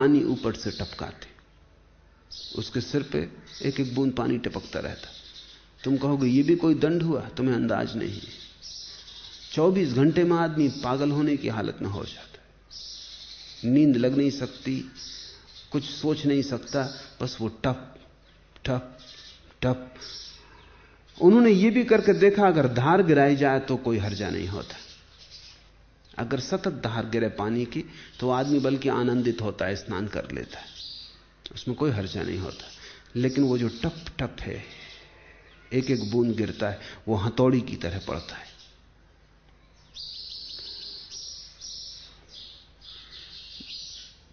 पानी ऊपर से टपकाते, उसके सिर पे एक एक बूंद पानी टपकता रहता। तुम कहोगे ये भी कोई दंड हुआ? तुम्हें अंदाज नहीं। 24 घंटे में आदमी पागल होने की हालत में हो जाता है, नींद लग नहीं सकती, कुछ सोच नहीं सकता, बस वो टप टप टप। उन्होंने ये भी करके देखा, अगर धार गिराई जाए तो कोई हर्जा नहीं होता। अगर सतत धार गिरे पानी की तो आदमी बल्कि आनंदित होता है, स्नान कर लेता है, उसमें कोई हर्जा नहीं होता। लेकिन वो जो टप टप है, एक एक बूंद गिरता है, वो हथौड़ी की तरह पड़ता है।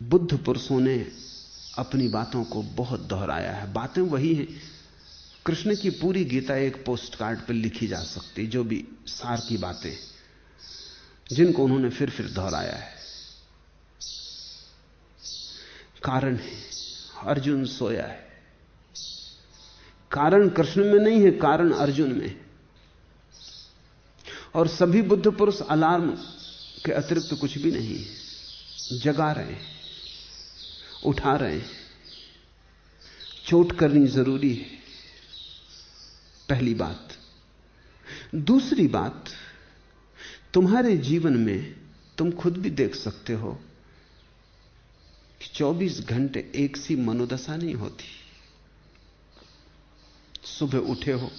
बुद्ध पुरुषों ने अपनी बातों को बहुत दोहराया है। बातें वही हैं। कृष्ण की पूरी गीता एक पोस्ट कार्ड पर लिखी जा सकती, जो भी सार की बातें जिनको उन्होंने फिर फिर दोहराया है। कारण है, अर्जुन सोया है। कारण कृष्ण में नहीं है, कारण अर्जुन में है। और सभी बुद्ध पुरुष अलार्म के अतिरिक्त कुछ भी नहीं है, जगा रहे हैं, उठा रहे हैं। चोट करनी जरूरी है, पहली बात। दूसरी बात, तुम्हारे जीवन में तुम खुद भी देख सकते हो कि 24 घंटे एक सी मनोदशा नहीं होती। सुबह उठे हो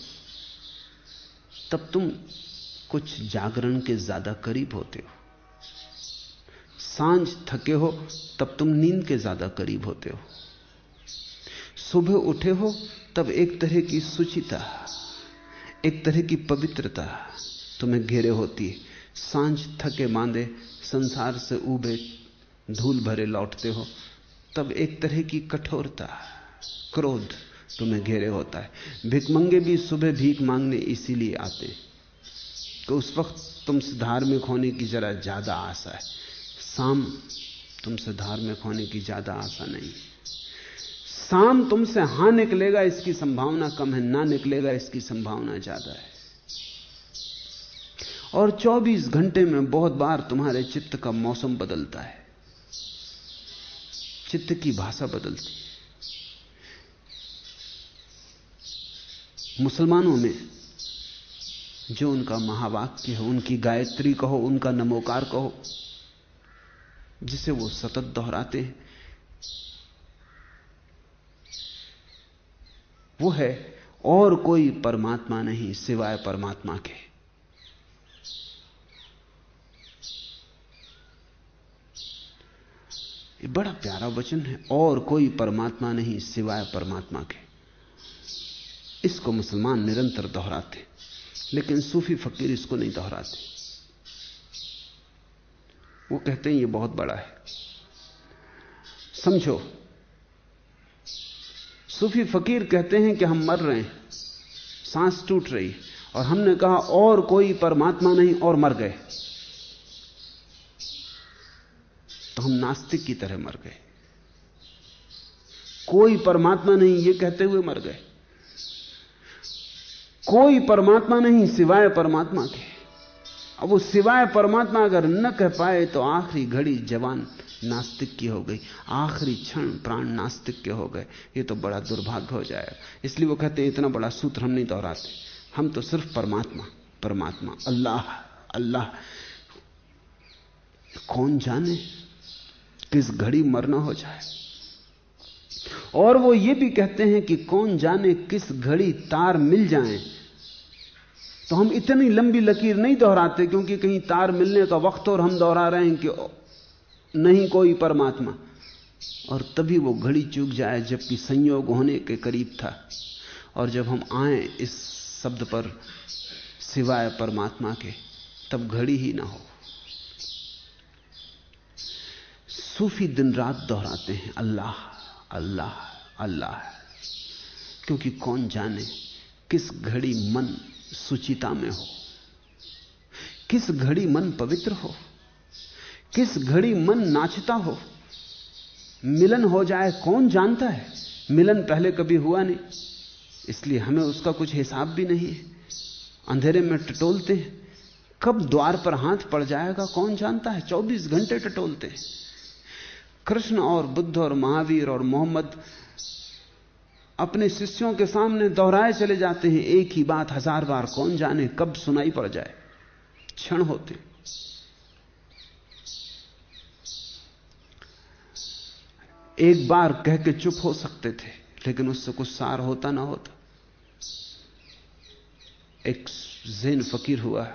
तब तुम कुछ जागरण के ज्यादा करीब होते हो, सांझ थके हो तब तुम नींद के ज्यादा करीब होते हो। सुबह उठे हो तब एक तरह की शुचिता, एक तरह की पवित्रता तुम्हें घेरे होती है। सांझ थके मांदे संसार से ऊबे धूल भरे लौटते हो तब एक तरह की कठोरता, क्रोध तुम्हें घेरे होता है। भिखमंगे भी सुबह भीख मांगने इसीलिए आते हैं कि उस वक्त तुमसे धार्मिक होने की जरा ज्यादा आशा है, शाम तुमसे धार्मिक होने की ज्यादा आशा नहीं। शाम तुमसे हां निकलेगा इसकी संभावना कम है, ना निकलेगा इसकी संभावना ज्यादा है। और 24 घंटे में बहुत बार तुम्हारे चित्त का मौसम बदलता है, चित्त की भाषा बदलती है। मुसलमानों में जो उनका महावाक्य है, उनकी गायत्री कहो, उनका नमोकार कहो, जिसे वो सतत दोहराते हैं, वो है और कोई परमात्मा नहीं सिवाय परमात्मा के। ये बड़ा प्यारा वचन है, और कोई परमात्मा नहीं सिवाय परमात्मा के। इसको मुसलमान निरंतर दोहराते, लेकिन सूफी फकीर इसको नहीं दोहराते। वो कहते हैं ये बहुत बड़ा है। समझो, सूफी फकीर कहते हैं कि हम मर रहे हैं, सांस टूट रही, और हमने कहा और कोई परमात्मा नहीं, और मर गए, तो हम नास्तिक की तरह मर गए। कोई परमात्मा नहीं ये कहते हुए मर गए। कोई परमात्मा नहीं सिवाय परमात्मा के। अब वो सिवाय परमात्मा अगर न कह पाए तो आखिरी घड़ी जवान नास्तिक की हो गई, आखिरी क्षण प्राण नास्तिक के हो गए। ये तो बड़ा दुर्भाग्य हो जाएगा। इसलिए वो कहते हैं इतना बड़ा सूत्र हम नहीं दोहराते, हम तो सिर्फ परमात्मा परमात्मा, अल्लाह अल्लाह। कौन जाने किस घड़ी मरना हो जाए। और वो ये भी कहते हैं कि कौन जाने किस घड़ी तार मिल जाएं। तो हम इतनी लंबी लकीर नहीं दोहराते, क्योंकि कहीं तार मिलने का वक्त और हम दोहरा रहे हैं कि नहीं कोई परमात्मा, और तभी वो घड़ी चूक जाए जबकि संयोग होने के करीब था। और जब हम आए इस शब्द पर सिवाय परमात्मा के, तब घड़ी ही ना हो। सूफी दिन रात दोहराते हैं अल्लाह अल्लाह अल्लाह, क्योंकि कौन जाने किस घड़ी मन सुचिता में हो, किस घड़ी मन पवित्र हो, किस घड़ी मन नाचता हो। मिलन हो जाए कौन जानता है। मिलन पहले कभी हुआ नहीं, इसलिए हमें उसका कुछ हिसाब भी नहीं है। अंधेरे में टटोलते हैं, कब द्वार पर हाथ पड़ जाएगा कौन जानता है। 24 घंटे टटोलते हैं, कृष्ण और बुद्ध और महावीर और मोहम्मद अपने शिष्यों के सामने दोहराए चले जाते हैं एक ही बात 1000 बार, कौन जाने कब सुनाई पड़ जाए। क्षण होते। एक बार कह के चुप हो सकते थे, लेकिन उससे कुछ सार होता ना होता। एक ज़ेन फकीर हुआ,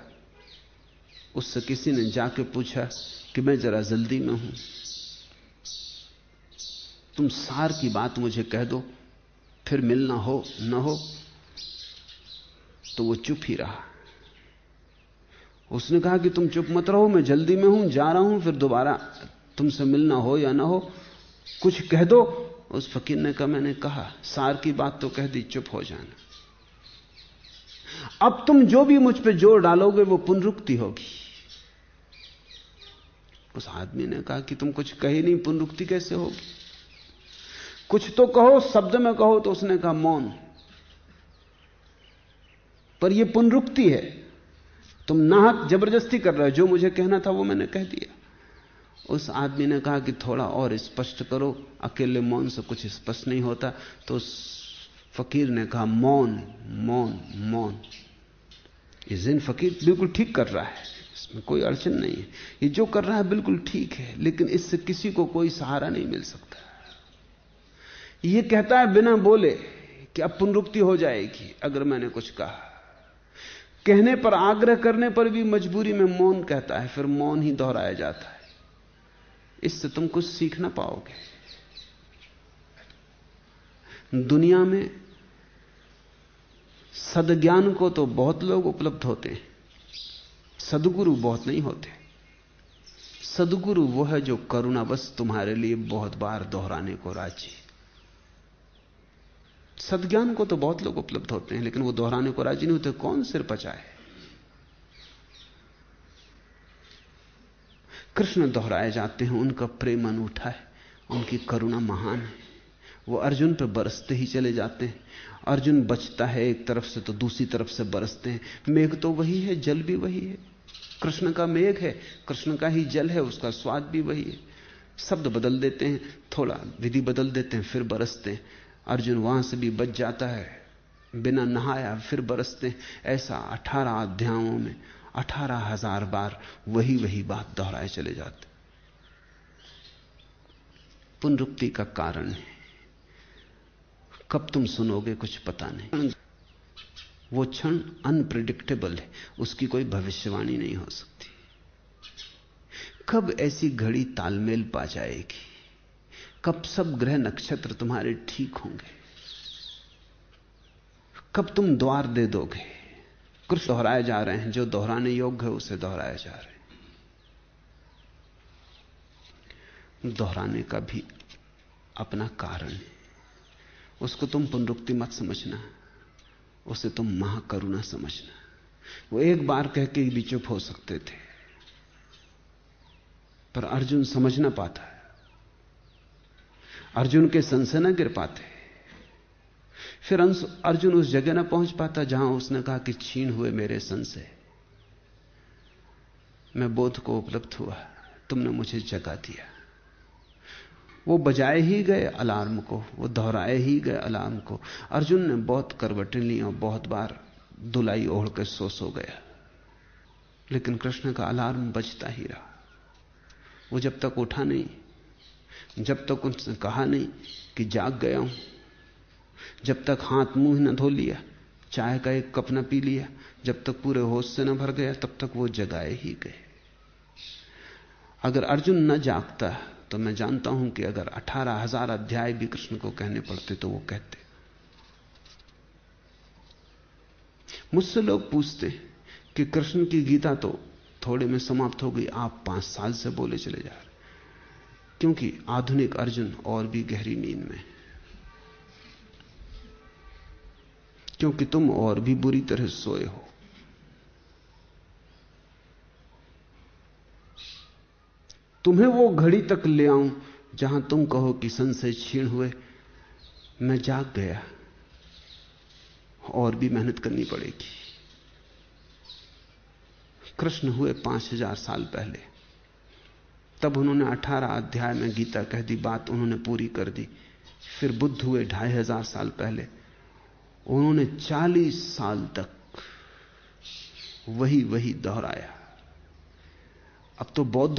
उससे किसी ने जाके पूछा कि मैं जरा जल्दी में हूं, तुम सार की बात मुझे कह दो, फिर मिलना हो न हो। तो वो चुप ही रहा। उसने कहा कि तुम चुप मत रहो, मैं जल्दी में हूं, जा रहा हूं, फिर दोबारा तुमसे मिलना हो या ना हो, कुछ कह दो। उस फकीर ने कहा, मैंने कहा, सार की बात तो कह दी, चुप हो जाना। अब तुम जो भी मुझ पे जोर डालोगे वो पुनरुक्ति होगी। उस आदमी ने कहा कि तुम कुछ कहे नहीं, पुनरुक्ति कैसे होगी, कुछ तो कहो, शब्द में कहो। तो उसने कहा, मौन। पर यह पुनरुक्ति है, तुम नाहक जबरदस्ती कर रहे हो, जो मुझे कहना था वो मैंने कह दिया। उस आदमी ने कहा कि थोड़ा और स्पष्ट करो, अकेले मौन से कुछ स्पष्ट नहीं होता। तो उस फकीर ने कहा, मौन मौन मौन। ये ज़ेन फकीर बिल्कुल ठीक कर रहा है, इसमें कोई अड़चन नहीं है, ये जो कर रहा है बिल्कुल ठीक है, लेकिन इससे किसी को कोई सहारा नहीं मिल सकता। ये कहता है बिना बोले कि अब पुनरुक्ति हो जाएगी अगर मैंने कुछ कहा। कहने पर, आग्रह करने पर भी मजबूरी में मौन कहता है, फिर मौन ही दोहराया जाता है। इससे तुम कुछ सीख ना पाओगे। दुनिया में सद्ज्ञान को तो बहुत लोग उपलब्ध होते हैं, सद्गुरु बहुत नहीं होते। सद्गुरु वो है जो करुणावश तुम्हारे लिए बहुत बार दोहराने को राजी। सद्ज्ञान को तो बहुत लोग उपलब्ध होते हैं, लेकिन वो दोहराने को राजी नहीं होते। कौन सिर पचाए? कृष्ण दोहराए जाते हैं, उनका प्रेम अनूठा है, उनकी करुणा महान है। वो अर्जुन पर बरसते ही चले जाते हैं। अर्जुन बचता है एक तरफ से तो दूसरी तरफ से बरसते हैं। मेघ तो वही है, जल भी वही है। कृष्ण का मेघ है, कृष्ण का ही जल है, उसका स्वाद भी वही है। शब्द बदल देते हैं, थोड़ा विधि बदल देते हैं, फिर बरसते हैं। अर्जुन वहां से भी बच जाता है, बिना नहाया फिर बरसते हैं। ऐसा 18 अध्यायों में 18,000 बार वही वही बात दोहराए चले जाते। पुनरुक्ति का कारण है, कब तुम सुनोगे कुछ पता नहीं। वो क्षण अनप्रेडिक्टेबल है, उसकी कोई भविष्यवाणी नहीं हो सकती। कब ऐसी घड़ी तालमेल पा जाएगी, कब सब ग्रह नक्षत्र तुम्हारे ठीक होंगे, कब तुम द्वार दे दोगे। कुछ दोहराए जा रहे हैं, जो दोहराने योग्य है उसे दोहराए जा रहे हैं। दोहराने का भी अपना कारण है, उसको तुम पुनरुक्ति मत समझना, उसे तुम महाकरुणा समझना। वो एक बार कह के भी चुप हो सकते थे, पर अर्जुन समझ ना पाता, अर्जुन के संशय न गिर पाते। फिर अर्जुन उस जगह न पहुंच पाता जहां उसने कहा कि छीन हुए मेरे संशय, मैं बोध को उपलब्ध हुआ, तुमने मुझे जगा दिया। वो बजाए ही गए अलार्म को, वो दोहराए ही गए अलार्म को। अर्जुन ने बहुत करवटें ली और बहुत बार दुलाई ओढ़ के सो गया, लेकिन कृष्ण का अलार्म बजता ही रहा। वो जब तक उठा नहीं, जब तक उसने कहा नहीं कि जाग गया हूं, जब तक हाथ मुंह न धो लिया, चाय का एक कप न पी लिया, जब तक पूरे होश से न भर गया, तब तक वो जगाए ही गए। अगर अर्जुन न जागता तो मैं जानता हूं कि अगर 18,000 अध्याय भी कृष्ण को कहने पड़ते तो वो कहते। मुझसे लोग पूछते कि कृष्ण की गीता तो थोड़े में समाप्त हो गई, आप 5 साल से बोले चले जा रहे, क्योंकि आधुनिक अर्जुन और भी गहरी नींद में, क्योंकि तुम और भी बुरी तरह सोए हो। तुम्हें वो घड़ी तक ले आऊं जहां तुम कहो कि संशय छीण हुए, मैं जाग गया, और भी मेहनत करनी पड़ेगी। कृष्ण हुए 5,000 साल पहले, तब उन्होंने 18 अध्याय में गीता कह दी, बात उन्होंने पूरी कर दी। फिर बुद्ध हुए 2500 साल पहले, उन्होंने 40 साल तक वही दोहराया। अब तो बौद्ध